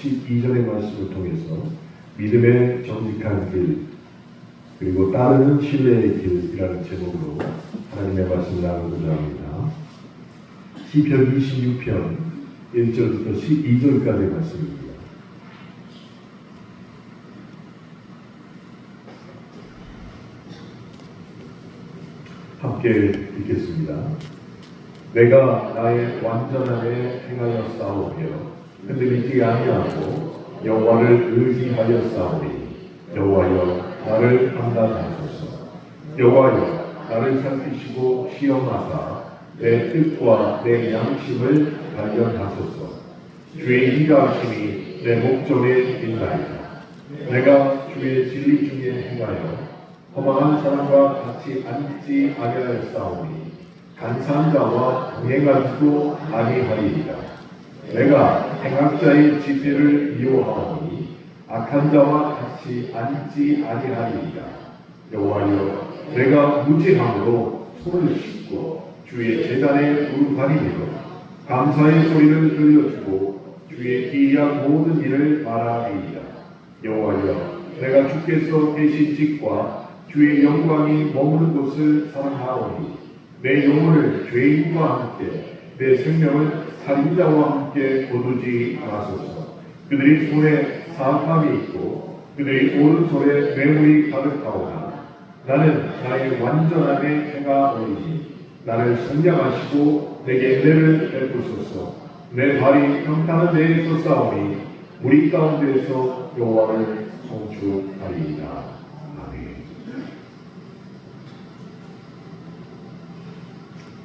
12절의 말씀을 통해서 믿음의 정직한 길, 그리고 따르는 신뢰의 길이라는 제목으로 하나님의 말씀을 나누고자 합니다. 시편 26편 1절부터 12절까지의 말씀입니다. 함께 읽겠습니다. 내가 나의 완전함에 행하여 싸우며 흔들리지 아니하고 여호와를 의지하여 싸우리. 여호와여 나를 판단하소서. 여호와여 나를 살피시고 시험하사 내 뜻과 내 양심을 발견하소서. 주의 인자하심이 내 목전에 있나이다. 내가 주의 진리 중에 행하여 허망한 사람과 같이 앉지 아니하였사오니 간사한 자와 동행하지도 아니하리이다. 내가 행악자의 지혜를 미워하오니 악한 자와 같이 앉지 아니하리이다. 여호와여 내가 무지함으로 손을 씻고 주의 제단에 불가리며 감사의 소리를 들려주고 주의 기이한 모든 일을 말하리이다. 여호와여 내가 주께서 계신 집과 주의 영광이 머무는 곳을 사랑하오니 내 영혼을 죄인과 함께 내 생명을 살인자와 함께 거두지 마소서. 그들이 손에 사악함이 있고 그들이 오른손에 뇌물이 가득하오나 나는 나의 완전함에 행하오니 나를 선량하시고 내게 은혜를 베푸소서. 내 발이 평탄한 데에서 싸우니 무리 가운데에서 여호와를 송축하리이다.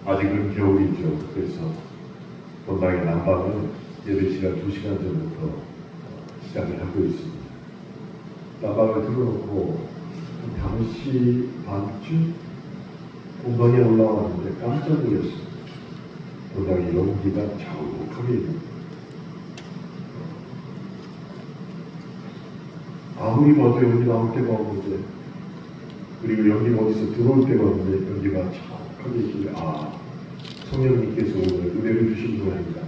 아직은 겨울이죠. 그래서 본당의 난방은 예배 시간 2시간 전부터 시작을 하고 있습니다. 난방을 틀어놓고 5시 반쯤 본당에 올라왔는데 깜짝 놀랐습니다. 본당의 연기가 자욱하게 있습니다. 아무리 봐도 연기 나올 때가 없는데, 그리고 연기 어디서 들어올 때가 없는데 연기가 자욱하게 있길래 성령님께서 오늘 은혜를 주신 모양이다.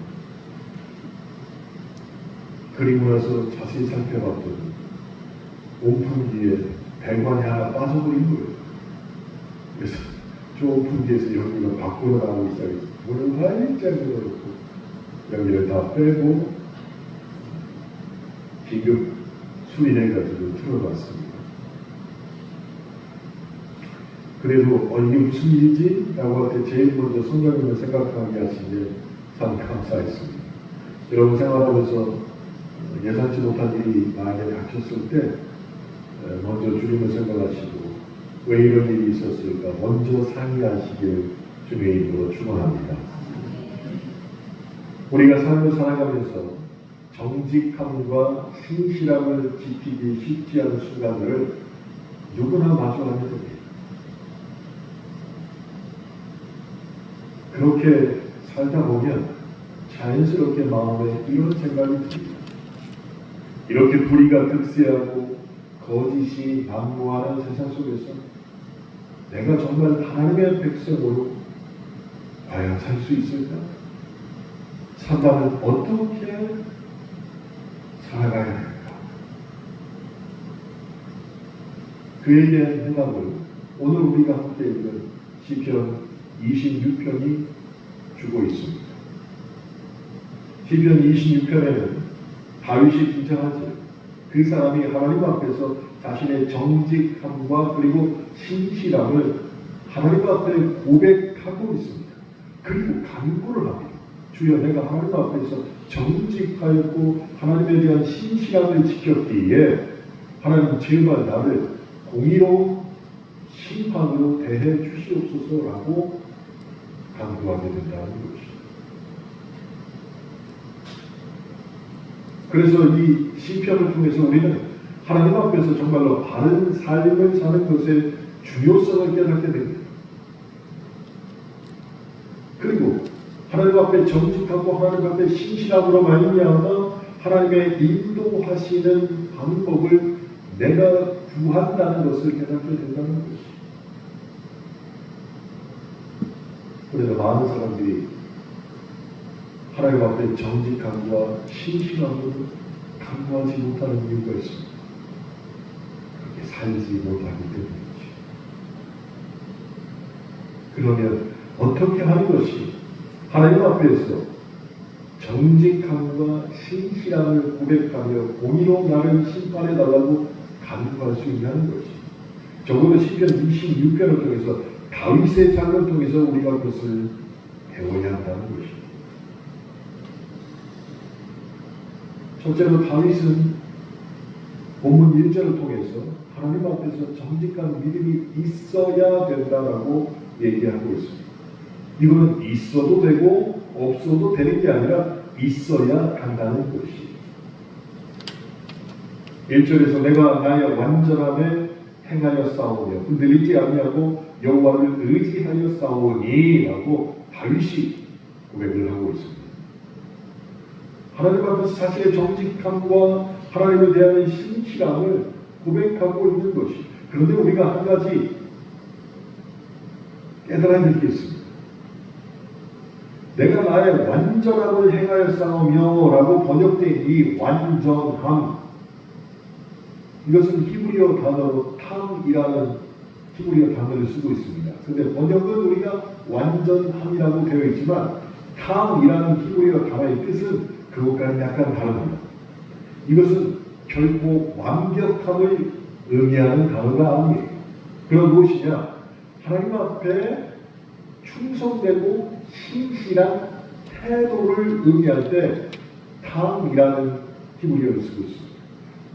그리고 나서 자세히 살펴봤더니 온풍기에 배관이 하나 빠져버린 거예요. 그래서 저 온풍기에서 연기가 밖으로 나오기 시작했어요. 문을 활짝 열어놓고 연기를 다 빼고 긴급 수리해가지고 틀어봤습니다. 그래도 이게 무슨 일이지? 라고 할 때 제일 먼저 성령님을 생각하게 하신 게 참 감사했습니다. 여러분 생활하면서 예상치 못한 일이 만약에 닥쳤을 때 먼저 주님을 생각하시고 왜 이런 일이 있었을까 먼저 상의하시길 주님의 이름으로 축원합니다. 우리가 삶을 살아가면서 정직함과 신실함을 지키기 쉽지 않은 순간들을 누구나 마주하게 됩니다. 그렇게 살다 보면 자연스럽게 마음에 이런 생각이 듭니다. 이렇게 불의가 득세하고 거짓이 난무하는 세상 속에서 내가 정말 하나님의 백성으로 과연 살 수 있을까? 산다면 어떻게 살아가야 할까? 그에 대한 생각을 오늘 우리가 함께 읽은 시편 26편이 주고 있습니다. 시편 26편에는 다윗이 등장하죠. 그 사람이 하나님 앞에서 자신의 정직함과 그리고 신실함을 하나님 앞에 고백하고 있습니다. 그리고 간구를 합니다. 주여 내가 하나님 앞에서 정직하였고 하나님에 대한 신실함을 지켰기에 하나님 제발 나를 공의로운 심판으로 대해 주시옵소서라고 간구하게 된다는 것입니다. 그래서 이 시편을 통해서 우리는 하나님 앞에서 정말로 바른 삶을 사는 것의 중요성을 깨닫게 됩니다. 그리고 하나님 앞에 정직하고 하나님 앞에 신실함으로 말미암아 하나님의 인도하시는 방법을 내가 구한다는 것을 깨닫게 된다는 것입니다. 그래서 많은 사람들이 하나님 앞에 정직함과 신실함으로 강구하지 못하는 이유가 있습니다. 그렇게 살지 못하기 때문이죠. 그러면 어떻게 하는 것이 하나님 앞에서 정직함과 신실함을 고백하며 공의로 나를 심판해달라고 간구할 수 있냐는 것이, 적어도 시편 26편을 통해서 다윗의 장을 통해서 우리가 그것을 배워야 한다는 것입니다. 첫째로 다윗은 본문 1절을 통해서 하나님 앞에서 정직한 믿음이 있어야 된다라고 얘기하고 있습니다. 이거는 있어도 되고 없어도 되는 게 아니라 있어야 한다는 것이. 1절에서 내가 나의 완전함에 행하여 싸우며 흔들리지 아니하고 여호와를 의지하여 싸우니 라고 다윗이 고백을 하고 있습니다. 하나님 앞에서 자신의 정직함과 하나님에 대한 신실함을 고백하고 있는 것이. 그런데 우리가 한 가지 깨달아야 될 게 있습니다. 내가 나의 완전함을 행하여 싸우며 라고 번역된 이 완전함, 이것은 히브리어 단어로 탐이라는 히브리어 단어를 쓰고 있습니다. 그런데 번역은 우리가 완전함이라고 되어 있지만 탐이라는 히브리어 단어의 뜻은 그것과는 약간 다릅니다. 이것은 결코 완벽함을 의미하는 단어가 아니에요. 그럼 무엇이냐? 하나님 앞에 충성되고 신실한 태도를 의미할 때 탐이라는 히브리어를 쓰고 있습니다.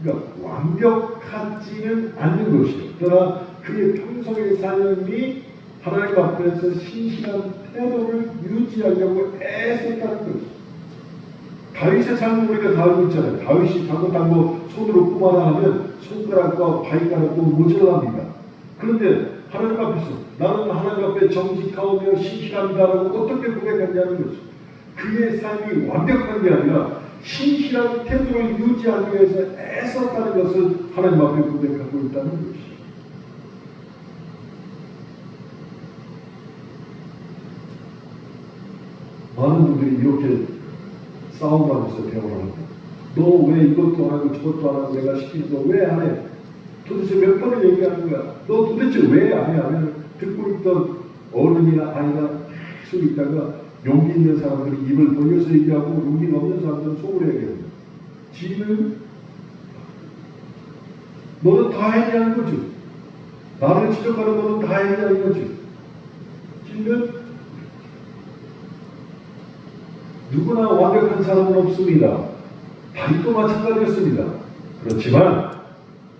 그러니까 완벽하지는 않는 것이에요. 그러나 그의 평소의 삶이 하나님 앞에서 신실한 태도를 유지하려고 애썼다는 것이죠. 다윗의 삶을 우리가 다 알고 있잖아요. 다윗이 잘못한 거 손으로 뿜어라 하면 손가락과 발가락도 모자랍니다. 그런데 하나님 앞에서 나는 하나님 앞에 정직하며 신실합니다라고 어떻게 고백했냐는 거죠. 그의 삶이 완벽한 게 아니라 신실한 태도를 유지하기 위해서 애썼다는 것을 하나님 앞에 고백하고 있다는 것이죠. 많은 분들이 이렇게 싸움하면서 대화를 합니다. 너 왜 이것도 안 하고 저것도 안 하고 내가 시키는 거 왜 안 해? 도대체 몇 번을 얘기하는 거야? 너 도대체 왜 안 해? 하면 듣고 있던 어른이나 아이가 계속 있다가 용기 있는 사람들이 입을 벌려서 얘기하고 용기가 없는 사람들은 속으로 얘기합니다. 지는 너는 다 했냐는 거죠. 나를 지적하는 너는 다 했냐는 거죠. 지는 누구나 완벽한 사람은 없습니다. 다윗도 마찬가지였습니다. 그렇지만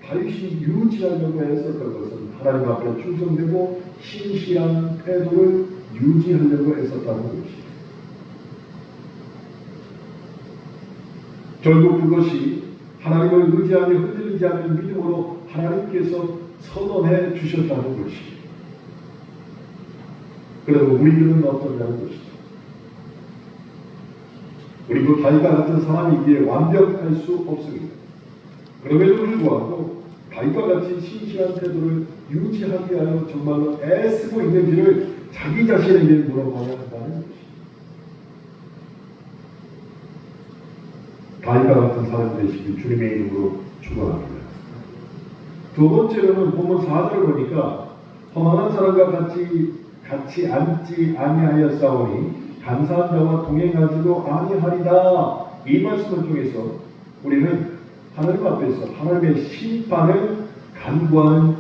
다윗이 유지하려고 애썼던 것은 하나님 앞에 충성되고 신실한 태도를 유지하려고 애썼다는 것이에요. 결국 그것이 하나님을 의지하며 흔들리지 않는 믿음으로 하나님께서 선언해 주셨다는 것이에요. 그리고 우리들은 어떠냐는 것이죠. 우리도 다윗과 같은 사람이기에 완벽할 수 없습니다. 그럼에도 불구하고 다윗과 같이 신실한 태도를 유지하기 위하여 정말로 애쓰고 있는지를 자기 자신에게 물어봐야 한다는 것입니다. 다윗과 같은 사람 되시길 주님의 이름으로 축원합니다. 두 번째로는 본문 4절을 보니까 허망한 사람과 같이 앉지 아니하여 싸우니 간사한 자와 동행하지도 아니하리다. 이 말씀을 통해서 우리는 하나님 앞에서 하나님의 심판을 간구하는,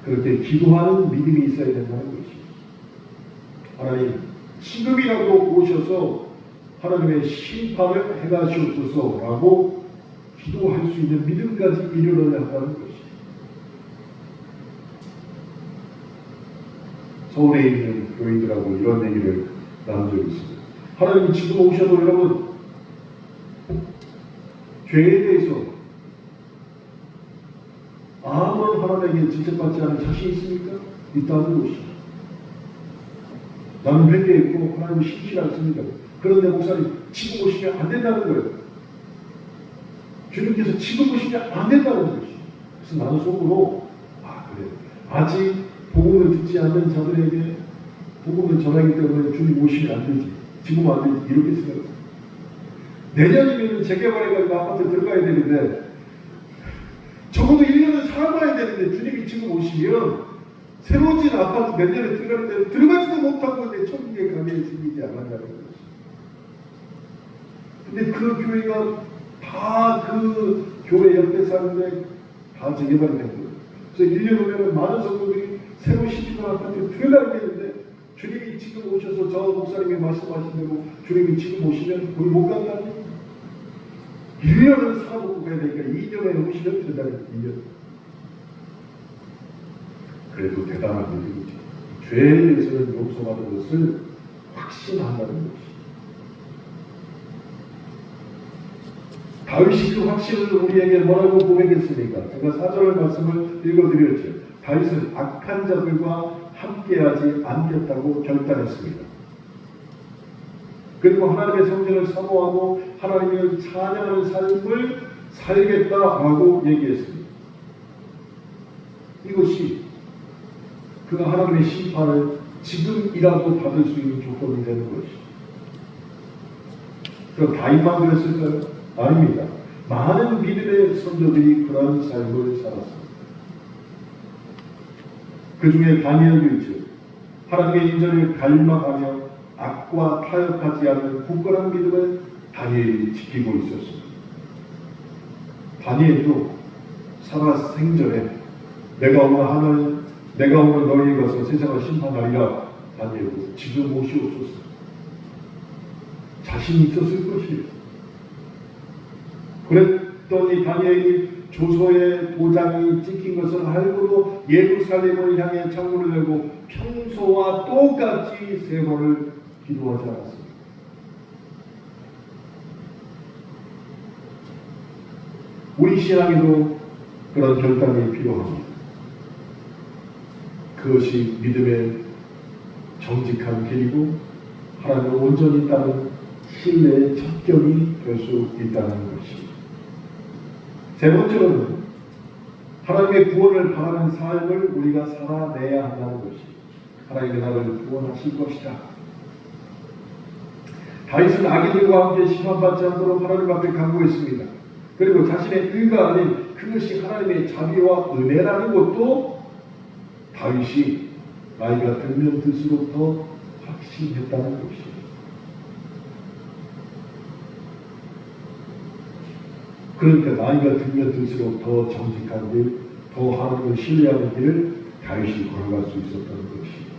그렇게 기도하는 믿음이 있어야 된다는 것입니다. 하나님 지금이라도 오셔서 하나님의 심판을 해가시옵소서라고 기도할 수 있는 믿음까지 이르러야 한다는 것입니다. 서울에 있는 교인들하고 이런 얘기를 나눈 적이 있습니다. 하나님이 지금 오셔도 여러분 죄에 대해서 아무런 하나님에게 질책받지 않은 자신이 있습니까? 있다는 것이죠. 나는 회개했고 하나님은 신실히 않습니다. 그런데 목사님 지금 오시면 안 된다는 거예요. 주님께서 지금 오시면 안 된다는 것이죠. 그래서 나는 속으로 그래, 아직 복음을 듣지 않는 자들에게 복음을 전하기 때문에 주님 오시면 안 되지, 지금 안 되지, 이렇게 생각합니다. 내년이면 재개발해가지고 아파트 들어가야 되는데 적어도 1년은 살아봐야 되는데 주님이 지금 오시면 새로 진 아파트 몇 년에 들어가는데 들어가지도 못하고 내 천국에 가게 생기지 않았다는 거지. 근데 그 교회가 다 그 교회 옆에 사는데 다 재개발이 된 거예요. 그래서 1년 후에는 많은 성도들이 새로 신축한 아파트에 들어가야 되는데 주님이 지금 오셔서 저 목사님이 말씀하신 대로 주님이 지금 오시면 거기 못 간다니. 1년을 살아보고 가야 되니까 2년에 오시면 된다는 2년. 그래도 대단한 일이죠. 죄에 대해서는 용서받은 것을 확신한다는 것이. 다윗이 그 확신을 우리에게 뭐라고 고백했습니까? 제가 4절 말씀을 읽어드렸죠. 다윗은 악한 자들과 함께하지 않겠다고 결단했습니다. 그리고 하나님의 성전을 사모하고 하나님을 찬양하는 삶을 살겠다라고 얘기했습니다. 이것이 그가 하나님의 심판을 지금이라도 받을 수 있는 조건이 되는 것이죠. 그럼 다윗만 그랬을까요? 아닙니다. 많은 믿음의 선조들이 그런 삶을 살았습니다. 그 중에 다니엘도 있죠. 하나님의 인전을 갈망하며 악과 타협하지 않는 굳건한 믿음을 다니엘이 지키고 있었습니다. 다니엘도 살아 생전에 내가 오늘 너희에 가서 세상을 심판하리라. 다니엘도 지금 오시옵소서. 자신이 있었을 것이에요. 그랬더니 다니엘이 조서의 도장이 찍힌 것을 알고도 예루살렘을 향해 창문을 열고 평소와 똑같이 3번을 기도하지 않았습니다. 우리 신앙에도 그런 결단이 필요합니다. 그것이 믿음의 정직한 길이고 하나님을 온전히 따른 신뢰의 첩경이 될 수 있다는 것입니다. 세 번째로는 하나님의 구원을 바라는 삶을 우리가 살아내야 한다는 것입니다. 하나님이 나를 구원하실 것이다. 다윗은 악인들과 함께 심판받지 않도록 하나님 앞에 간구했습니다. 그리고 자신의 의가 아닌 그것이 하나님의 자비와 은혜라는 것도 다윗이 나이가 들면 들수록 더 확신했다는 것입니다. 그러니까 나이가 들면 들수록 더 정직한 길, 더 하나님을 신뢰하는 길을 다윗이 걸어갈 수 있었다는 것입니다.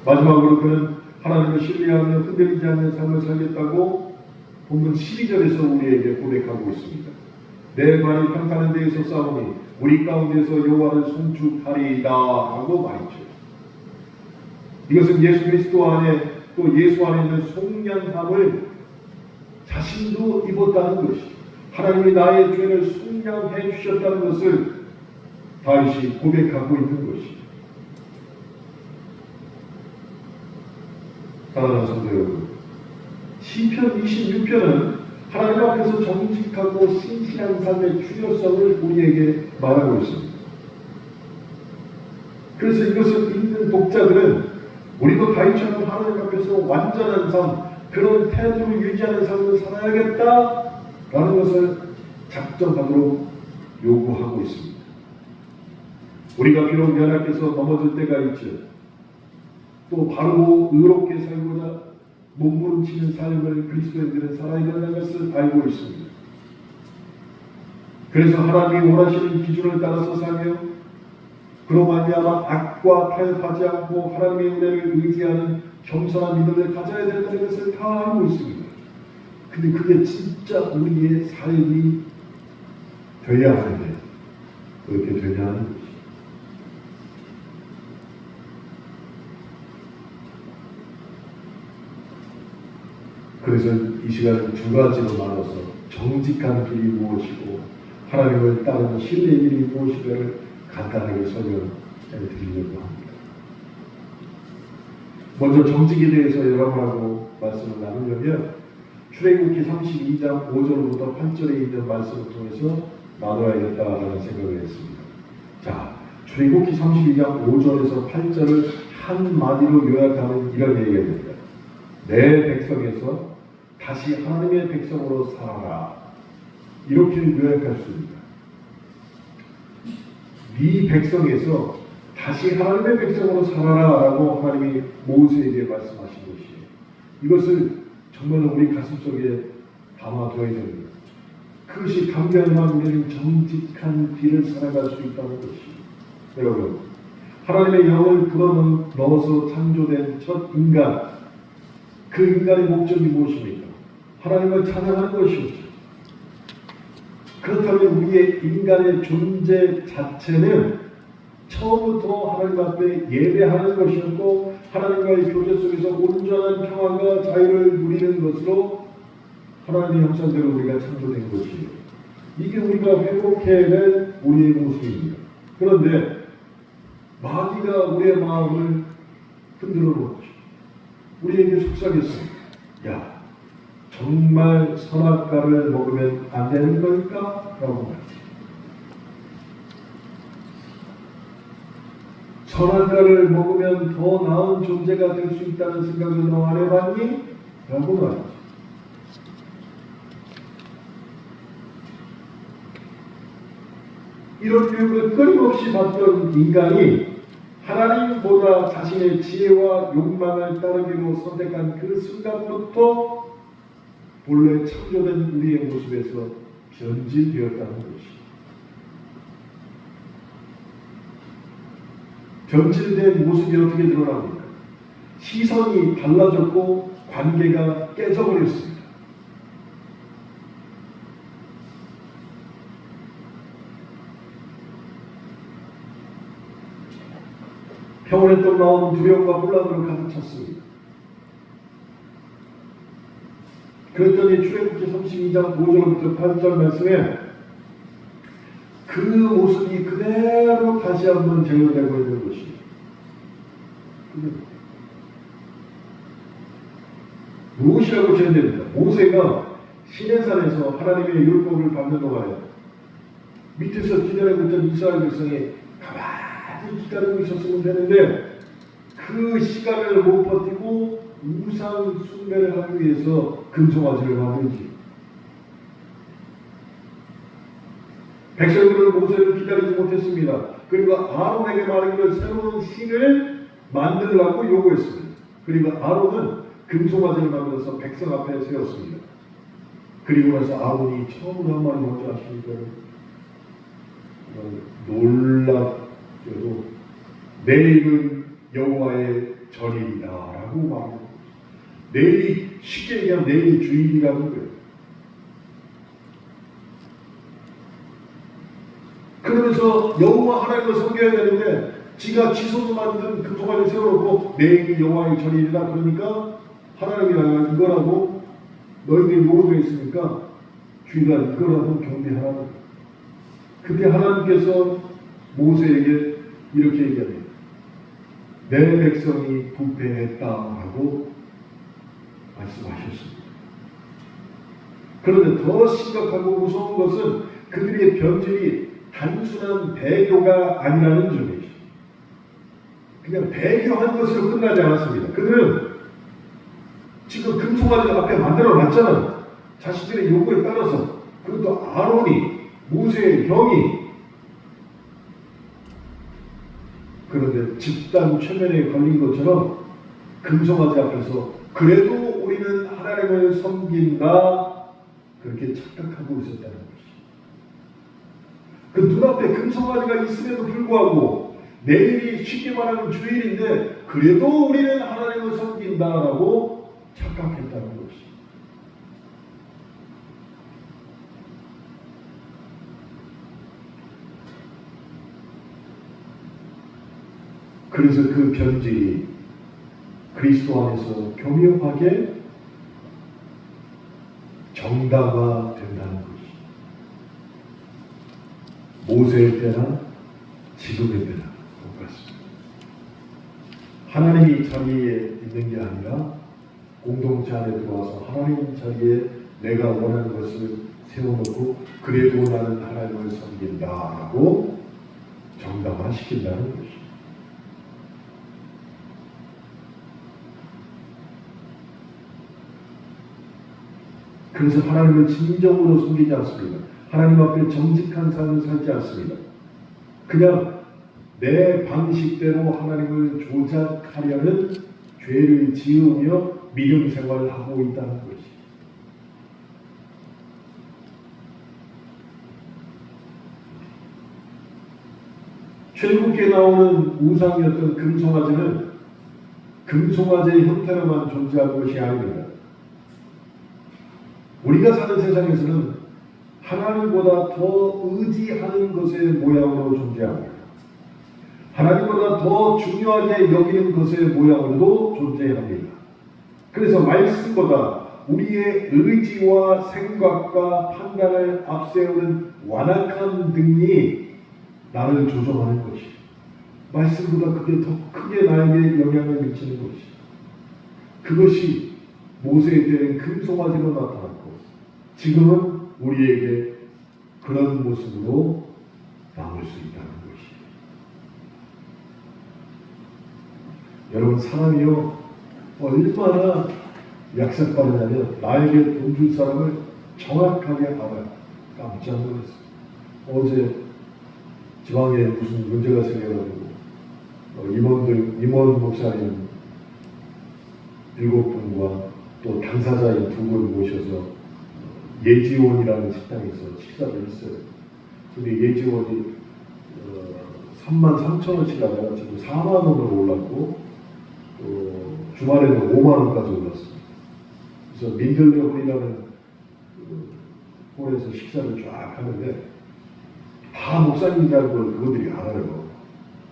마지막으로 그는 하나님을 신뢰하며 흔들리지 않는 삶을 살겠다고 본문 12절에서 우리에게 고백하고 있습니다. 내 발이 평탄한 데에서 싸우니 우리 가운데서 여호와를 송축하리이다 하고 말이죠. 이것은 예수 그리스도 안에 또 예수 안에 있는 속량함을 자신도 입었다는 것이, 하나님이 나의 죄를 속량해 주셨다는 것을 다윗이 고백하고 있는 것이. 사랑하는 성도 여러분, 시편 26편은 하나님 앞에서 정직하고 신실한 삶의 중요성을 우리에게 말하고 있습니다. 그래서 이것을 읽는 독자들은 우리도 다윗처럼 하나님 앞에서 완전한 삶, 그런 태도를 유지하는 삶을 살아야겠다라는 것을 작정하도록 요구하고 있습니다. 우리가 비록 연약해서 넘어질 때가 있죠. 또 바르고 의롭게 살고자 몸부림치는 삶을 그리스도인들은 살아야 된다는 것을 알고 있습니다. 그래서 하나님이 원하시는 기준을 따라서 살며 그로 말미암아 악과 타협하지 않고 하나님의 은혜를 의지하는 겸손한 믿음을 가져야 된다는 것을 다 알고 있습니다. 근데 그게 진짜 우리의 삶이 되어야 하는데 그렇게 되냐 하는 것이. 그래서 이 시간은 두 가지로 나눠서 정직한 길이 무엇이고 하나님을 따르는 신뢰의 길이 무엇인가를 간단하게 설명해 드리려고 합니다. 먼저 정직에 대해서 여러분하고 말씀을 나누려면 출애굽기 32장 5절부터 8절에 있는 말씀을 통해서 나눠야겠다라는 생각을 했습니다. 자, 출애굽기 32장 5절에서 8절을 한마디로 요약하면 이런 얘기가 됩니다. 내 백성에서 다시 하나님의 백성으로 살아라. 이렇게 요약할 수 있습니다. 네 백성에서 다시 하나님의 백성으로 살아라 라고 하나님이 모세에게 말씀하신 것이에요. 이것을 정말 우리 가슴속에 담아둬야 됩니다. 그것이 감당만 우리는 정직한 길을 살아갈 수 있다는 것이에요. 여러분, 하나님의 영을 불어넣어서 창조된 첫 인간, 그 인간의 목적이 무엇입니까? 하나님을 찬양하는 것이었죠. 그렇다면 우리의 인간의 존재 자체는 처음부터 하나님 앞에 예배하는 것이었고 하나님과의 교제 속에서 온전한 평안과 자유를 누리는 것으로 하나님의 형상대로 우리가 창조된 것이에요. 이게 우리가 회복해야 될 우리의 모습입니다. 그런데 마귀가 우리의 마음을 흔들어 놓고 우리에게 속삭였습니다. 야, 정말 선악과를 먹으면 안 되는 걸까? 라고 말했습니다. 선악과를 먹으면 더 나은 존재가 될 수 있다는 생각을 너 안 해봤니? 라고 말했죠. 이런 교육을 끊임없이 받던 인간이 하나님보다 자신의 지혜와 욕망을 따르기로 선택한 그 순간부터 본래 창조된 우리의 모습에서 변질되었다는 것입니다. 변질된 모습이 어떻게 드러납니까? 시선이 달라졌고 관계가 깨져버렸습니다. 평온의 떡 나오는 두려움과 혼란으로 가득 찼습니다. 그랬더니 출애굽기 32장 5절부터 8절 말씀에 그 모습이 그대로 다시 한번 재현되고 있는 것입니다. 무엇이라고 재현됩니까? 모세가 시내산에서 하나님의 율법을 받는 동안에 밑에서 기다리고 있던 이스라엘 백성이 가만히 기다리고 있었으면 되는데 그 시간을 못 버티고 우상 숭배를 하기 위해서 금송아지를 만들지. 백성들은 모세를 기다리지 못했습니다. 그리고 아론에게 말하기를 새로운 신을 만들라고 요구했습니다. 그리고 아론은 금송아지를 만들어서 백성 앞에 세웠습니다. 그리고 나서 아론이 처음으로 한 말이 뭔지 아십니까? 놀랍게도 내일은 여호와의 절일이다 라고 말합니다. 내일이 쉽게 얘기하면 내일이 주일이라는 거예요. 그러면서 여호와 하나님을 섬겨야 되는데 지가 지손으로 만든 금송아지를 세워놓고 내일이 여호와의 절일이다 그러니까 하나님이 이거라고 너희들이 뭐로 했습니까? 주일날 이거라도 경배하라는 거예요. 그때 하나님께서 모세에게 이렇게 얘기합니다. 내 백성이 부패했다라고 말씀하셨습니다. 그런데 더 심각하고 무서운 것은 그들의 변질이 단순한 배교가 아니라는 점이죠. 그냥 배교한 것으로 끝나지 않았습니다. 그들은 지금 금송아지 앞에 만들어 놨잖아요. 자신들의 요구에 따라서. 그것도 아론이, 모세의 형이. 그런데 집단 최면에 걸린 것처럼 금송아지 앞에서 그래도 우리는 하나님을 섬긴다 그렇게 착각하고 있었다는 것이죠. 그 눈앞에 금송아지가 있음에도 불구하고 내일이 쉽게 말하면 주일인데 그래도 우리는 하나님을 섬긴다라고 착각했다는 것이죠. 그래서 그 변질이 그리스도 안에서 교묘하게 정당화된다는 것이죠. 모세의 때나 지금의 때나 똑같습니다. 하나님이 자리에 있는 게 아니라 공동체 안에 들어와서 하나님 자리에 내가 원하는 것을 세워놓고 그래도 나는 하나님을 섬긴다라고 정당화시킨다는 것이죠. 그래서 하나님을 진정으로 섬기지 않습니다. 하나님 앞에 정직한 삶을 살지 않습니다. 그냥 내 방식대로 하나님을 조작하려는 죄를 지으며 믿음 생활을 하고 있다는 것이. 출애굽기에 나오는 우상이었던 금송아지는 금송아지의 형태로만 존재하는 것이 아닙니다. 우리가 사는 세상에서는 하나님보다 더 의지하는 것의 모양으로 존재합니다. 하나님보다 더 중요하게 여기는 것의 모양으로도 존재합니다. 그래서 말씀보다 우리의 의지와 생각과 판단을 앞세우는 완악한 능력이 나를 조종하는 것이, 말씀보다 그게 더 크게 나에게 영향을 미치는 것이, 그것이 모세의 때는 금송아지로 나타났고 지금은 우리에게 그런 모습으로 나올 수 있다는 것이. 여러분, 사람이요 얼마나 약삭빠르냐면 나에게 돈 줄 사람을 정확하게 알아요. 깜짝 놀랐어요. 어제 지방에 무슨 문제가 생겨가지고 임원 목사님 7분과 또 당사자인 2분 모셔서 예지원이라는 식당에서 식사를 했어요. 근데 예지원이 33,000원씩 하다가 지금 4만원으로 올랐고 또 주말에는 5만원까지 올랐어요. 그래서 민들레 홀이라는 홀에서 식사를 쫙 하는데 다 목사님인 줄 알고 그분들이 알아요.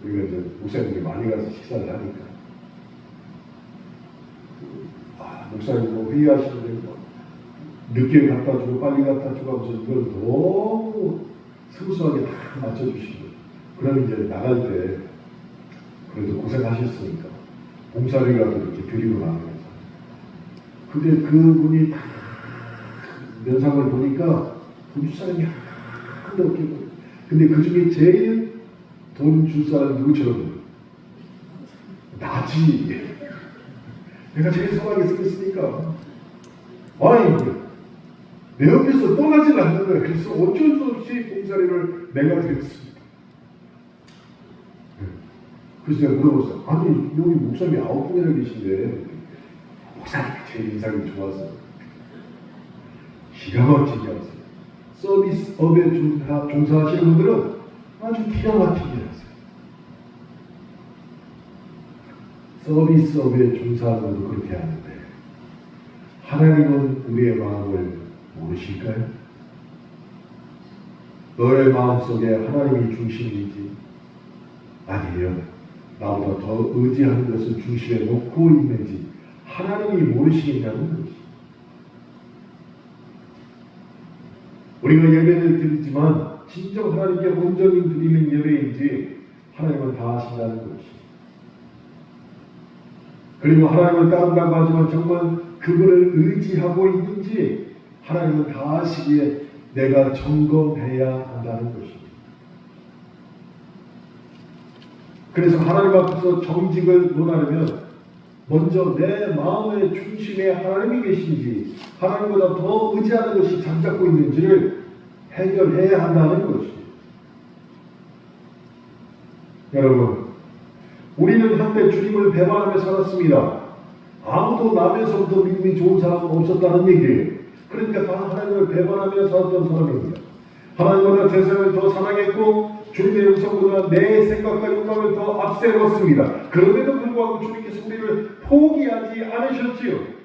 우리가 이제 목사님들이 많이 가서 식사를 하니까. 목사님 뭐 회의하시는데 뭐 늦게 갖다 주고 빨리 갖다 주고 하면서 이걸 너무 스무스하게 다 맞춰주시고, 그러면 이제 나갈 때 그래도 고생하셨으니까 봉사비라도 이렇게 드리고 나가면서. 근데 그분이 다 면상을 보니까 돈 줄 사람이 하나도 없겠고, 근데 그 중에 제일 돈 줄 사람이 누구처럼? 나지. 내가 제일 선하게 생겼으니까. 아니, 내 옆에서 떠나질 않는 거야. 그래서 어쩔 수 없이 봉사료를 내가 드렸습니다. 그래서 내가 물어봤어요. 아니, 여기 목사님이 9분이나 계신데 목사님이 제일 인상이 좋아서 기가 막히게 하세요. 서비스업에 종사하시는 분들은 아주 기가 막히게 하세요. 서비스업에 종사하는 분도 그렇게 하는데 하나님은 우리의 마음을 모르실까요? 너의 마음속에 하나님이 중심이지 아니면 나보다 더 의지하는 것을 중심에 놓고 있는지 하나님이 모르시겠냐는 것이. 우리가 예배를 드리지만 진정 하나님께 온전히 드리는 예배인지 하나님은 다 아신다는 것이. 그리고 하나님을 따른다고 하지만 정말 그분을 의지하고 있는지 하나님은 다 아시기에 내가 점검해야 한다는 것입니다. 그래서 하나님 앞에서 정직을 논하려면 먼저 내 마음의 중심에 하나님이 계신지 하나님보다 더 의지하는 것이 잠잡고 있는지를 해결해야 한다는 것입니다. 여러분, 우리는 한때 주님을 배반하며 살았습니다. 아무도 남에서부터 믿음이 좋은 사람은 없었다는 얘기예요. 그러니까 다 하나님을 배반하며 살았던 사람입니다. 하나님보다 세상을 더 사랑했고 주님의 음성보다 내 생각과 욕망을 더 앞세웠습니다. 그럼에도 불구하고 주님께서 우리를 포기하지 않으셨지요.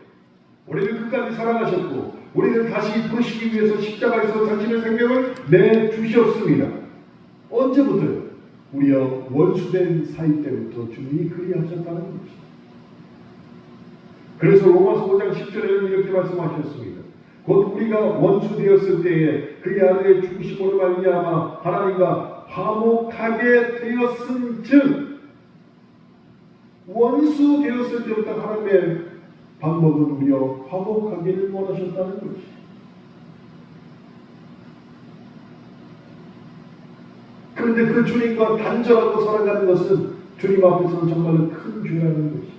우리를 끝까지 사랑하셨고 우리를 다시 부르시기 위해서 십자가에서 자신의 생명을 내주셨습니다. 언제부터요? 우리와 원수된 사이 때부터 주님이 그리하셨다는 것입니다. 그래서 로마서 5장 10절에는 이렇게 말씀하셨습니다. 곧 우리가 원수 되었을 때에 그의 아들의 중심으로 말미암아 하나님과 화목하게 되었은즉, 원수 되었을 때부터 하나님의 방법은 우리와 화목하기를 원하셨다는 것입니다. 그런데 그 주님과 단절하고 살아가는 것은 주님 앞에서는 정말로 큰 죄라는 것입니다.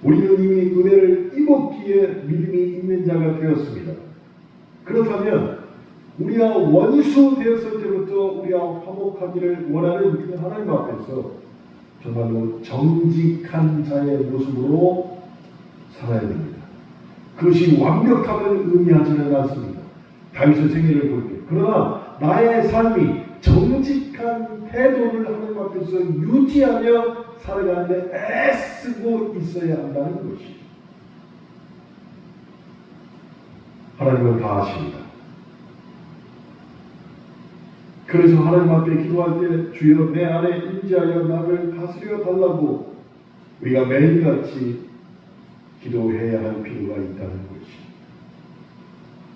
우리는 이미 은혜를 입었기에 믿음이 있는 자가 되었습니다. 그렇다면 우리가 원수 되었을 때부터 우리가 화목하기를 원하는 그 하나님 앞에서 정말로 정직한 자의 모습으로 살아야 됩니다. 그것이 완벽함을 의미하지는 않습니다. 다윗의 생애를 볼 때. 그러나 나의 삶이 정직한 태도를 하나님 앞에서 유지하며 살아가는데 애쓰고 있어야 한다는 것이. 하나님은 다 아십니다. 그래서 하나님 앞에 기도할 때 주여 내 안에 임재하여 나를 다스려 달라고 우리가 매일같이 기도해야 할 필요가 있다는 것이.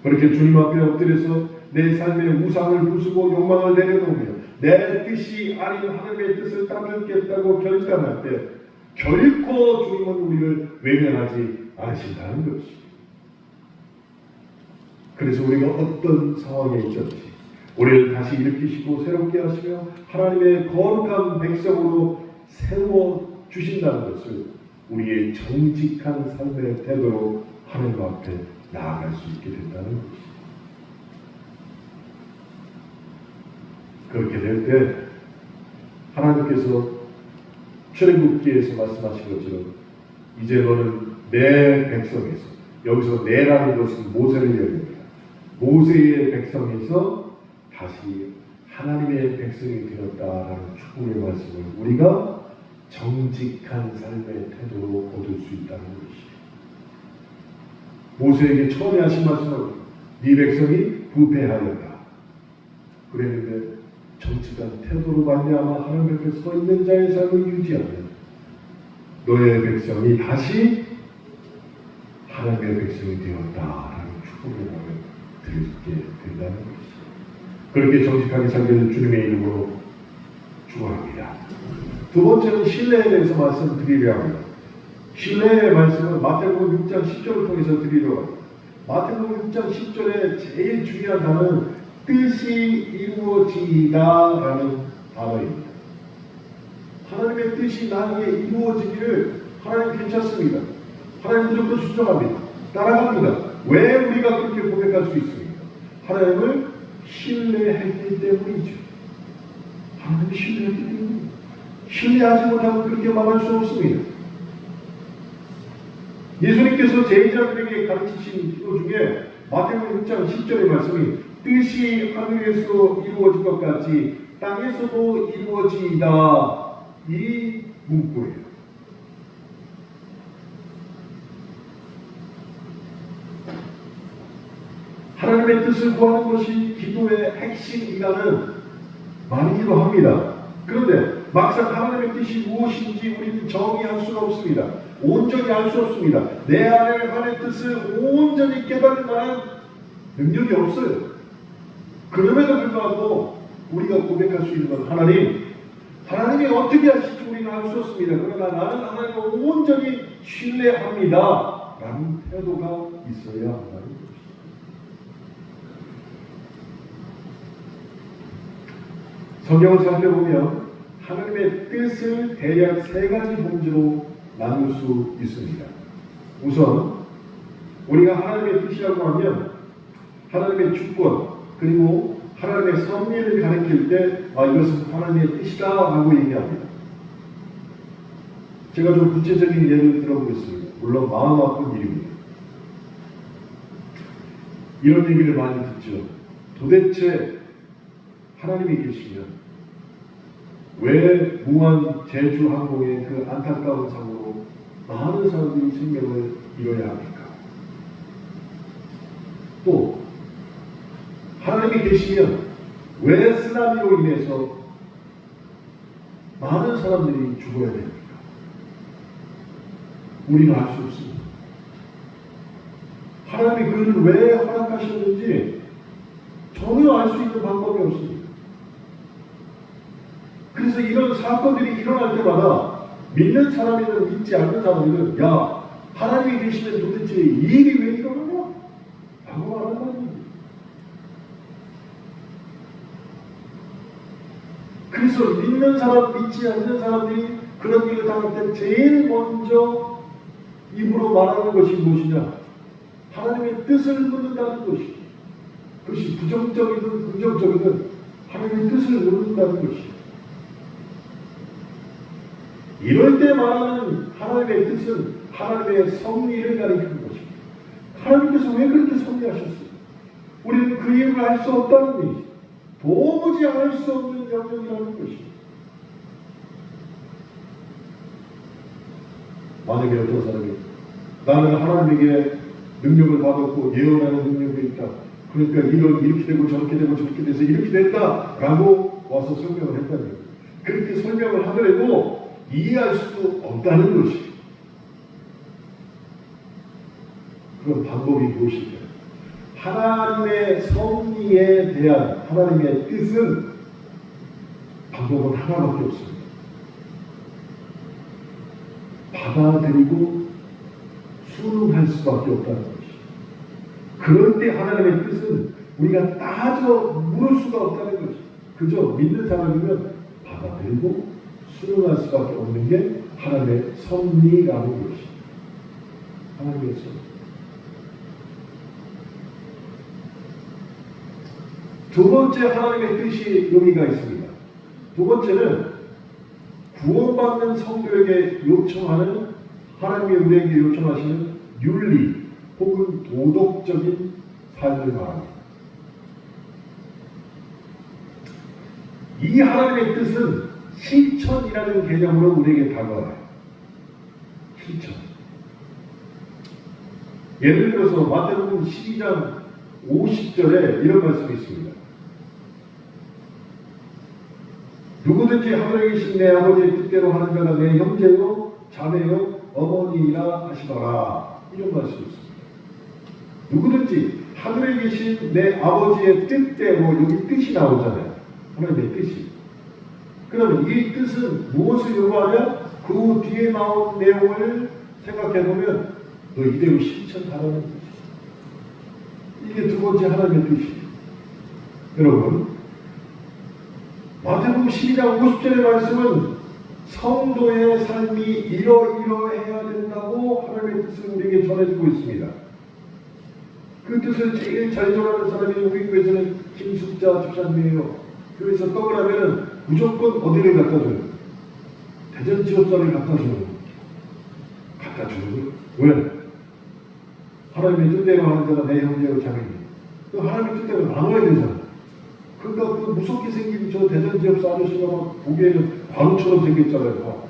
그렇게 주님 앞에 엎드려서 내 삶의 우상을 부수고 욕망을 내려놓으며 내 뜻이 아닌 하나님의 뜻을 따르겠다고 결단할 때 결코 주님은 우리를 외면하지 않으신다는 것이. 그래서 우리가 어떤 상황에 있든지 우리를 다시 일으키시고 새롭게 하시며 하나님의 거룩한 백성으로 세워주신다는 것을 우리의 정직한 삶의 태도로 하나님 앞에 나아갈 수 있게 된다는 것입니다. 그렇게 될 때 하나님께서 출애굽기에서 말씀하신 것처럼 이제 너는 내 백성에서, 여기서 내라는 것은 모세를 얘기합니다. 모세의 백성에서 다시 하나님의 백성이 되었다라는 축복의 말씀을 우리가 정직한 삶의 태도로 얻을 수 있다는 것이에요. 모세에게 처음에 하신 말씀은 네 백성이 부패하였다. 그랬는데 정직한 태도로 말미암아 하나님 앞에 서 있는 자의 삶을 유지하면 너의 백성이 다시 하나님의 백성이 되었다라는 축복의 말을 드리게 된다는 것이죠. 그렇게 정직하게 살기를 주님의 이름으로 축원합니다. 두 번째는 신뢰에 대해서 말씀드리려 합니다. 신뢰의 말씀은 마태복음 6장 10절을 통해서 드리려고 합니다. 마태복음 6장 10절에 제일 중요한 단어는 뜻이 이루어지다라는 단어입니다. 하나님의 뜻이 나에게 이루어지기를 하나님 괜찮습니다. 하나님 무조건 수정합니다. 따라갑니다. 왜 우리가 그렇게 고백할 수 있습니까? 하나님을 신뢰했기 때문이죠. 하나님을 신뢰했기 때문입니다. 신뢰하지 못하면 그렇게 말할 수 없습니다. 예수님께서 제자들에게 가르치신 기도 중에 마태복음 6장 10절의 말씀이 뜻이 하늘에서 이루어진 것 같이 땅에서도 이루어지이다. 이 문구예요. 하나님의 뜻을 구하는 것이 기도의 핵심이라는 말이기도 합니다. 그런데 막상 하나님의 뜻이 무엇인지 우리는 정의할 수가 없습니다. 온전히 알 수 없습니다. 내 안에 하나님의 뜻을 온전히 깨달을 만한 능력이 없어요. 그럼에도 불구하고 우리가 고백할 수 있는 건 하나님이 어떻게 하실지 우리는 알 수 없습니다. 그러나 나는 하나님을 온전히 신뢰합니다. 라는 태도가 있어야 한다는 것입니다. 성경을 살펴보면 하나님의 뜻을 대략 세 가지 범주로 나눌 수 있습니다. 우선 우리가 하나님의 뜻이라고 하면 하나님의 주권 그리고 하나님의 섭리를 가리킬 때 이것은 하나님의 뜻이다 라고 얘기합니다. 제가 좀 구체적인 예를 들어보겠습니다. 물론 마음 아픈 일입니다. 이런 얘기를 많이 듣죠. 도대체 하나님이 계시면 왜 무한 제주항공의 그 안타까운 사고로 많은 사람들이 생명을 잃어야 합니까? 또 하나님이 계시면 왜 쓰나미로 인해서 많은 사람들이 죽어야 됩니까? 우리는 알 수 없습니다. 하나님이 그를 왜 허락하셨는지 전혀 알 수 있는 방법이 없습니다. 그래서 이런 사건들이 일어날 때마다 믿는 사람이든 믿지 않는 사람이든 하나님이 계시면 도대체 이 일이 왜 일어나냐? 라고 말하는 겁니다. 그래서 믿는 사람, 믿지 않는 사람들이 그런 일을 당할 때 제일 먼저 입으로 말하는 것이 무엇이냐? 하나님의 뜻을 묻는다는 것이, 그것이 부정적이든 긍정적이든 하나님의 뜻을 묻는다는 것이, 이럴 때 말하는 하나님의 뜻은 하나님의 섭리를 가리키는 것입니다. 하나님께서 왜 그렇게 섭리하셨어요? 우리는 그 이유를 알 수 없다는 얘기죠. 도무지 알 수 없는 영역이라는 것입니다. 만약에 어떤 사람이 나는 하나님에게 능력을 받았고 예언하는 능력이 있다, 그러니까 이렇게 되고 저렇게 되고 저렇게 돼서 이렇게 됐다라고 와서 설명을 했다는 거예요. 그렇게 설명을 하더라도 이해할 수 없다는 것이, 그런 방법이 무엇일까요? 하나님의 섭리에 대한 하나님의 뜻은 방법은 하나밖에 없습니다. 받아들이고 순응할 수밖에 없다는 것이. 그럴 때 하나님의 뜻은 우리가 따져 물을 수가 없다는 것이. 그저 믿는 사람이면 받아들이고 순응할 수밖에 없는 게 하나님의 섭리라는 것이. 하나님의 섭리. 두 번째 하나님의 뜻이 여기가 있습니다. 두 번째는 구원받는 성도에게 요청하는, 하나님이 우리에게 요청하시는 윤리 혹은 도덕적인 삶을 말합니다. 이 하나님의 뜻은 실천이라는 개념으로 우리에게 다가와요. 실천. 예를 들어서 마태복음 12장 50절에 이런 말씀이 있습니다. 누구든지 하늘에 계신 내 아버지의 뜻대로 하는 자가 내 형제요 자매요 어머니이라 하시더라. 이런 말씀이 있습니다. 누구든지 하늘에 계신 내 아버지의 뜻대로, 여기 뜻이 나오잖아요. 하나님의 뜻이. 그러면 이 뜻은 무엇을 요구하냐? 그 뒤에 나온 내용을 생각해보면 너 이대로 실천하라는 뜻이에요. 이게 두 번째 하나님의 뜻이에요. 여러분, 마태복음 12장 50절의 말씀은 성도의 삶이 이러이러해야 된다고 하나님의 뜻을 우리에게 전해주고 있습니다. 그 뜻을 제일 잘 전하는 사람이 우리 교회에서는 김숙자 집사님이에요. 교회에서 떡을 하면 무조건 어디를 갖다 줘요? 대전지역사를 갖다 줘요. 갖다 줘요. 왜? 하나님의 뜻대로 하는 자가 내 형제요 자매니. 그 하나님의 뜻대로 나눠야 되잖아. 그러니까 그 무섭게 생긴 저 대전지역사 아저씨가 막 보기에는 광처럼 생겼잖아요.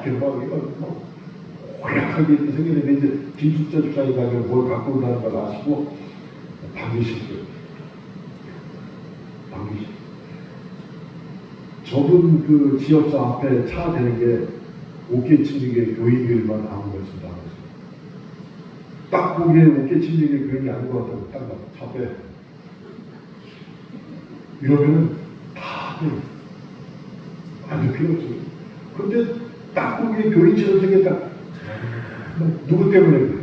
이렇게 막 호약하게 이렇게 생겼는데, 이제 김숙자 집사님 가면 뭘 갖고 온다는 걸 아시고 반기시죠. 반기시. 좁은 그 지역사 앞에 차 대는 게 옷게 침리게 교인들만 아무 말씀 안 하세요. 딱 보기에 옷게 침리게 교인이 아닌 것 같다고 딱 차 빼. 이러면은 다 돼요. 아주 필요 없어요. 근데 딱 보기에 교인처럼 생겼다. 누구 때문에 그래요?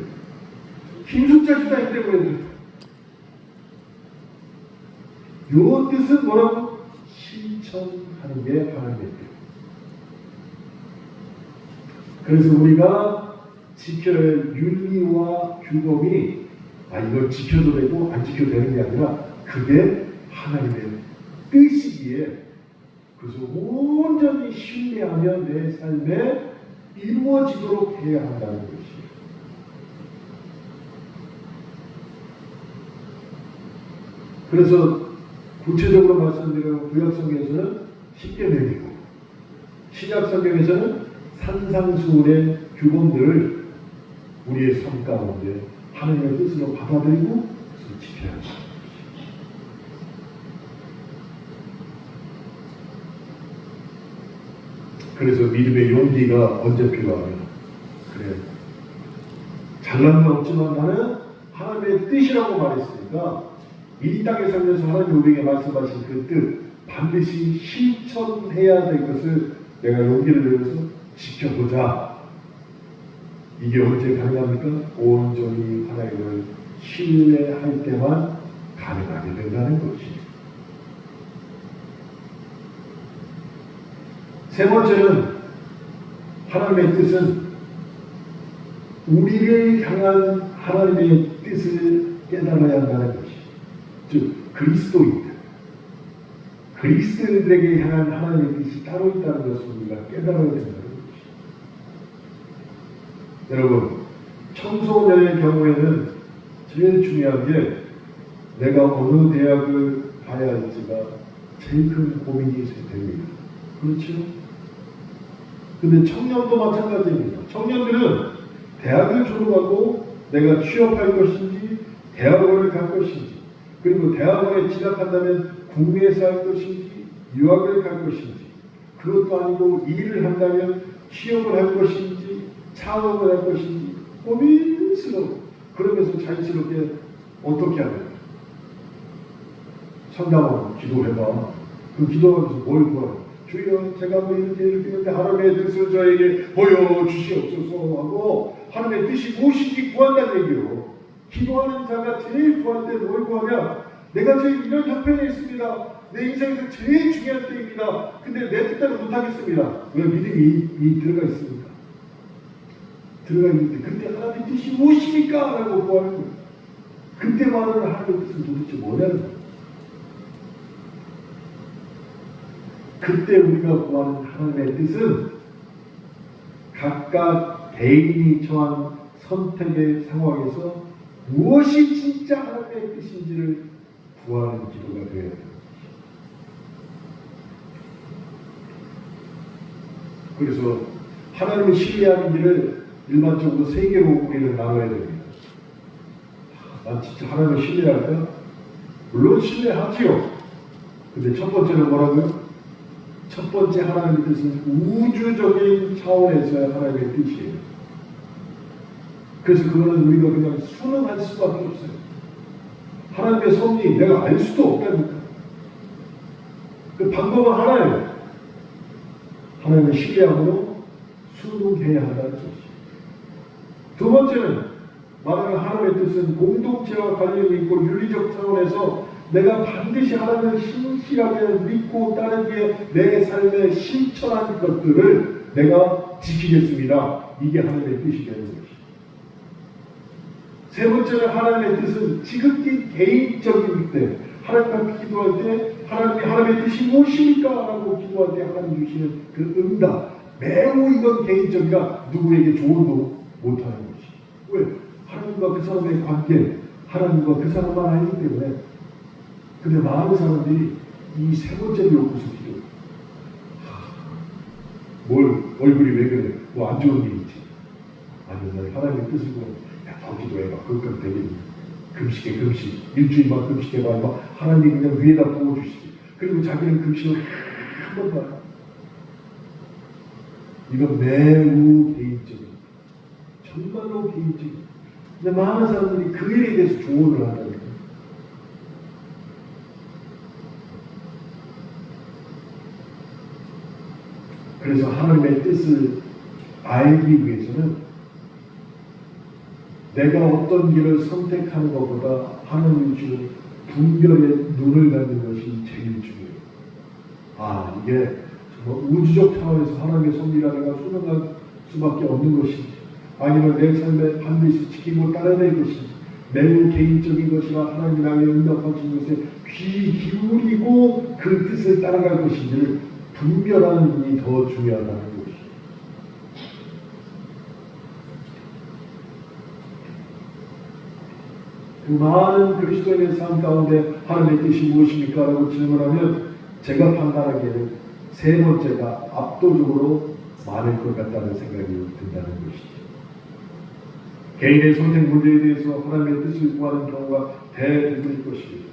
김숙자 집사님 때문에 그래요. 요 뜻은 뭐라고? 실천하는 게 하나님의 뜻. 그래서 우리가 지켜야 할 윤리와 규범이 이걸 지켜도 되고 안 지켜도 되는 게 아니라 그게 하나님의 뜻이기에 그래서 온전히 신뢰하며 내 삶에 이루어지도록 해야 한다는 것이에요. 그래서 구체적으로 말씀드리면 구약성경에서는 십계명이고 신약성경에서는 산상수훈의 규범들을 우리의 삶 가운데 하나님의 뜻으로 받아들이고 지켜야 합니다. 그래서 믿음의 용기가 언제 필요하냐? 그래, 잘난 건 없지만 나는 하나님의 뜻이라고 말했으니까 이 땅에 살면서 하나님 우리에게 말씀하신 그 뜻 반드시 실천해야 될 것을 내가 용기를 내서 지켜보자. 이게 언제 가능합니까? 온전히 하나님을 신뢰할 때만 가능하게 된다는 것이죠. 세 번째는 하나님의 뜻은 우리를 향한 하나님의 뜻을 깨달아야 한다는 것이, 즉 그리스도인들, 그리스도인들에게 향한 하나님의 뜻이 따로 있다는 것을 우리가 깨달아야 된다는 것이. 여러분, 청소년의 경우에는 제일 중요한 게 내가 어느 대학을 가야 할지가 제일 큰 고민이 됩니다. 그렇죠? 근데 청년도 마찬가지입니다. 청년들은 대학을 졸업하고 내가 취업할 것인지 대학원을 갈 것인지, 그리고 대학원에 진학한다면 국내에서 할 것인지 유학을 갈 것인지, 그것도 아니고 일을 한다면 취업을 할 것인지 창업을 할 것인지 고민스러워. 그러면서 자연스럽게 어떻게 하냐, 성당으로 기도해봐. 그 기도하면서 뭘 구하냐, 주여 제가 뭐 이렇게 했는데 하나님의 뜻을 저에게 보여주시옵소서 하고 하나님의 뜻이 무엇인지 구한다는 얘기요. 기도하는 자가 제일 구할 때 뭘 구하냐, 내가 지금 이런 형편에 있습니다. 내 인생에서 제일 중요한 때입니다. 근데 내 뜻대로 못하겠습니다. 왜? 믿음이 들어가 있습니다. 들어가 있는데 그때 하나님의 뜻이 무엇입니까? 라고 구하는 거예요. 그때 말하는 하나님의 뜻은 도대체 뭐냐는 거예요. 그때 우리가 구하는 하나님의 뜻은 각각 개인이 처한 선택의 상황에서 무엇이 진짜 하나님의 뜻인지를 구하는 기도가 되어야 됩니다. 그래서 하나님을 신뢰하는 길을 일반적으로 세 개로 우리는 나눠야 됩니다. 난 진짜 하나님을 신뢰할까? 물론 신뢰하지요. 근데 첫 번째는 뭐라고요? 첫 번째 하나님의 뜻은 우주적인 차원에서의 하나님의 뜻이에요. 그래서 그거는 우리가 그냥 순응할 수밖에 없어요. 하나님의 섭리 내가 알 수도 없다니까. 그 방법은 하나예요. 하나님을 신뢰함으로 순응해야 한다는 것이죠. 두 번째는 말하는 하나님의 뜻은 공동체와 관련이 있고 윤리적 차원에서 내가 반드시 하나님을 신실하게 믿고 따르기에 내 삶에 실천한 것들을 내가 지키겠습니다. 이게 하나님의 뜻이 되는 것이죠. 세 번째는 하나님의 뜻은 지극히 개인적인 때, 하나님 앞에 기도할 때 하나님의 뜻이 무엇입니까? 라고 기도할 때 하나님 주시는 그 응답, 매우 이건 개인적이라 누구에게 조언도 못하는 것이. 왜? 하나님과 그 사람의 관계, 하나님과 그 사람만 아니기 때문에. 근데 많은 사람들이 이 세 번째를 놓고서 기도해요. 뭘 얼굴이 왜 그래? 뭐 안 좋은 일 있지? 아니, 하나님의 뜻을 보면 더 기도해봐. 그것까지 되겠니? 금식해, 금식. 일주일만 금식해봐. 막 하나님이 그냥 위에다 부어주시지. 그리고 자기는 금식을 한 번도 안 해. 이건 매우 개인적인, 정말로 개인적인. 근데 많은 사람들이 그 일에 대해서 조언을 한다니까. 그래서 하나님의 뜻을 알기 위해서는 내가 어떤 길을 선택하는 것보다 하나님이 주는 분별의 눈을 갖는 것이 제일 중요해요. 이게 정말 우주적 차원에서 하나님의 섭리가 내가 순응할 수밖에 없는 것인지, 아니면 내 삶에 반드시 지키고 따라낼 것인지, 매우 개인적인 것이라 하나님이 나에게 응답하신 것에 귀 기울이고 그 뜻을 따라갈 것인지를 분별하는 눈이 더 중요하다는 것이죠. 그 많은 그리스도인의 삶 가운데 하나님의 뜻이 무엇입니까? 라고 질문하면 제가 판단하기에는 세 번째가 압도적으로 많을 것 같다는 생각이 든다는 것이죠. 개인의 선택 문제에 대해서 하나님의 뜻을 구하는 경우가 대부분일 것입니다.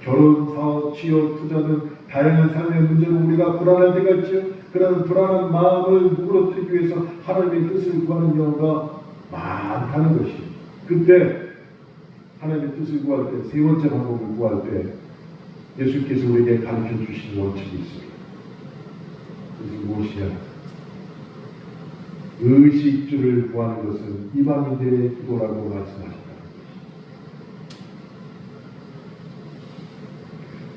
결혼, 사업, 취업, 투자는 다양한 삶의 문제로 우리가 불안할 때가 있죠. 그런 불안한 마음을 누그러뜨리기 위해서 하나님의 뜻을 구하는 경우가 많다는 것이죠. 그때 하나님의 뜻을 구할 때, 세 번째 방법을 구할 때 예수께서 우리에게 가르쳐 주신 원칙이 있습니다. 그것은 무엇이냐? 의식주를 구하는 것은 이방인들의 기도라고 말씀하셨다.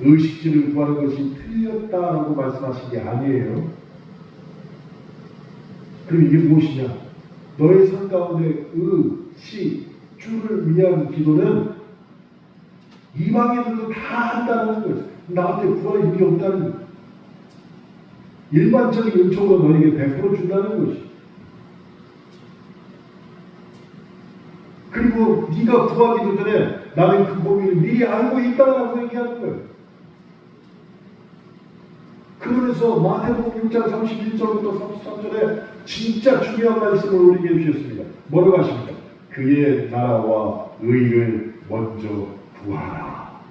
의식주를 구하는 것이 틀렸다라고 말씀하신 게 아니에요. 그럼 이게 무엇이냐? 너의 삶 가운데 의, 식, 주를 위한 기도는 이방인들도 다 한다는 거예요. 나한테 구할 일이 없다는 거예요. 일반적인 은총은 너에게 100% 준다는 것이. 그리고 네가 구하기도 전에 나는 그 고민을 미리 알고 있다라고 얘기하는 거예요. 그러면서 마태복음 6장 31절부터 33절에 진짜 중요한 말씀을 우리에게 해주셨습니다. 뭐라고 하십니까? 그의 나라와 의를 먼저 구하라.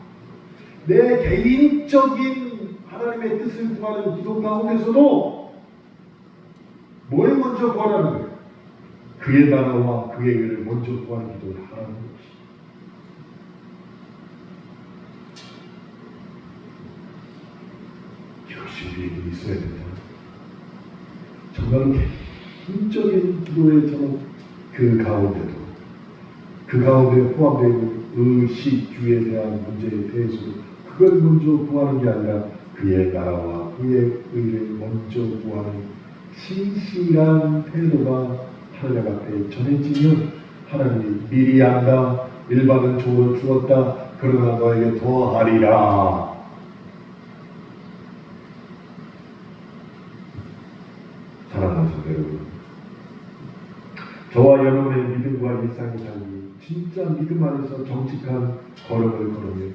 내 개인적인 하나님의 뜻을 구하는 기도 가운데서도 뭘 먼저 구하라는 거예요? 그의 나라와 그의 의를 먼저 구하는 기도를 하라는 것이. 이것이 우리에게 있어야 된다. 정말 개인적인 기도의 저는 그 가운데 포함되어 있는 의식주에 대한 문제에 대해서도 그걸 먼저 구하는 게 아니라 그의 나라와 그의 의를 먼저 구하는 신실한 태도가 하나님 앞에 전해지면 하나님이 미리 안다. 일반은 주었다. 그러나 너에게 더하리라. 사랑하는 여러분, 저와 여러분의 믿음과 일상의 삶이 진짜 믿음 안에서 정직한 걸음을 걸으며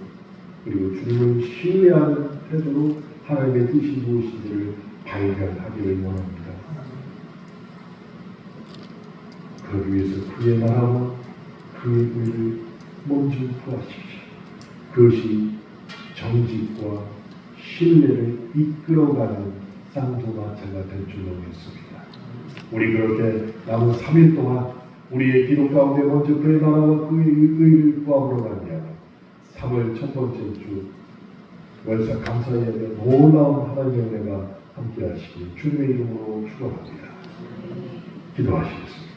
그리고 주님을 신뢰하는 태도로 하나님의 뜻이 무엇인지를 발견하기를 원합니다. 그러기 위해서 그의 나라와 그의 의를 먼저 구하십시오. 그것이 정직과 신뢰를 이끌어가는 쌍두마차가 될 줄로 믿습니다. 우리 그렇게 남은 3일 동안 우리의 기도 가운데 먼저 그의 나라와 그의 의를 구하러 가냐. 3월 첫 번째 주 월삭 감사예배 놀라운 하나님의 은혜가 함께 하시기 주님의 이름으로 축원합니다. 기도하시겠습니다.